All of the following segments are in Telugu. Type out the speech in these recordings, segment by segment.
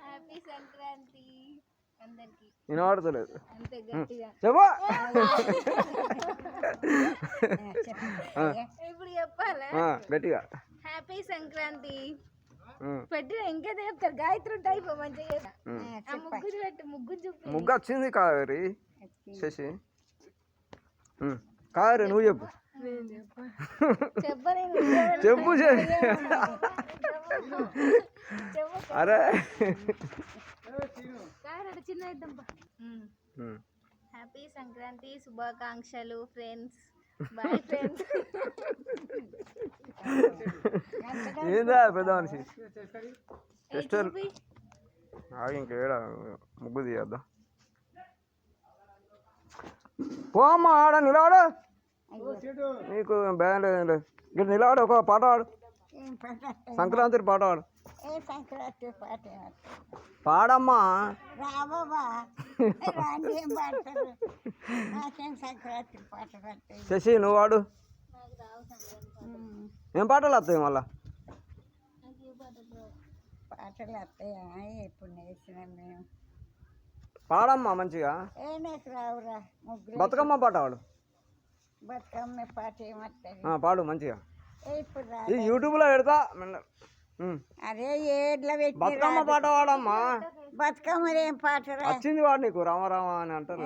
హ్యాపీ సంక్రాంతి అందరికి. వినబడతలేదు. అంతే గట్టిగా ఇప్పుడు చెప్పాలా గట్టిగా హ్యాపీ సంక్రాంతి పెట్టిన ఇంకేదో చెప్తారు. గాయత్రి టైప్ మంచిగా ముగ్గురు పెట్టి ముగ్గురు చూపి. ముగ్గు వచ్చింది కావేరి. శశి కావేరి నువ్వు చెప్పు. చెప్పు అరే చిన్న హ్యాపీ సంక్రాంతి శుభాకాంక్షలు ఫ్రెండ్స్. Bye friends. ఏందా పెద్ద మనిషి ఇంకేడా ముగ్గు తీయద్దా. పోమ్మా ఆడ నిలవాడు. నీకు బ్యాన్ లేదు. ఇక్కడ నిలవాడు. ఒక పాట పాడు. సంక్రాంతి పాట పాడు. పాడమ్మా. శశి నువ్వు వాడు. ఏం పాటలు వస్తాయి మళ్ళా? పాటలు వస్తాయా? ఎప్పుడు నేర్చినా మేము. పాడమ్మా మంచిగా. రావురా బతుకమ్మ పాట పాడు. బతుకమ్మ పాట ఏమవుతుంది? పాడు మంచిగా. ఇప్పుడు యూట్యూబ్లో పెడతా. అరే ఏడ్ల పెట్టి బతుకమ్మ పాట పాడమ్మా. బతుకమ్మ ఏం పాట వచ్చింది వాడు నీకు. రామ రామ అని అంటారు.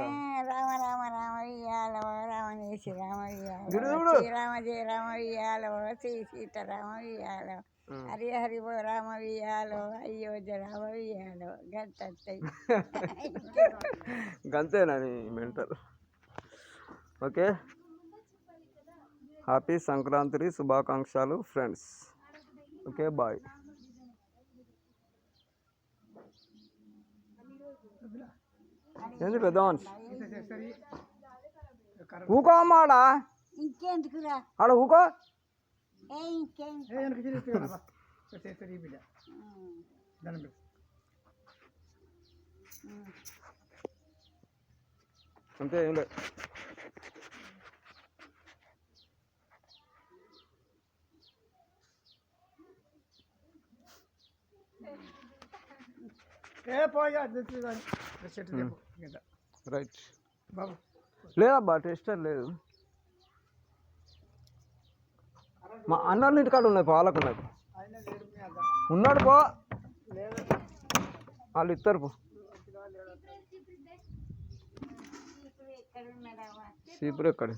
రామ రామ రామ ఇయ్యాలో రామనేసి రామ ఇయ్యాలో శ్రీరామ జయ రామ ఇయ్యాలో శ్రీ సీతారామ ఇయ్యాలో హరి హరి ఓ రామ ఇయ్యాలో అయోధ్య రామ ఇయ్యాలో గంతయి. గంతేనా నీ మెంటల్? ఓకే. హ్యాపీ సంక్రాంతి శుభాకాంక్షలు ఫ్రెండ్స్. Okay bye. ఏంది పెద్ద మనిషి? ఊకో అమ్మా ఆడ. ఇంకెందుకురా ఆడ ఊకో. అంతే ఏం లేదు. రైట్ లేదబ్బా టెస్టర్ లేదు. మా అన్నోళ్ళ ఇంటికాడ ఉన్నాయి. పాలకు ఉన్నాయి. ఉన్నాడు పో. వాళ్ళు ఇస్తారు పో. సీపురు ఎక్కడ?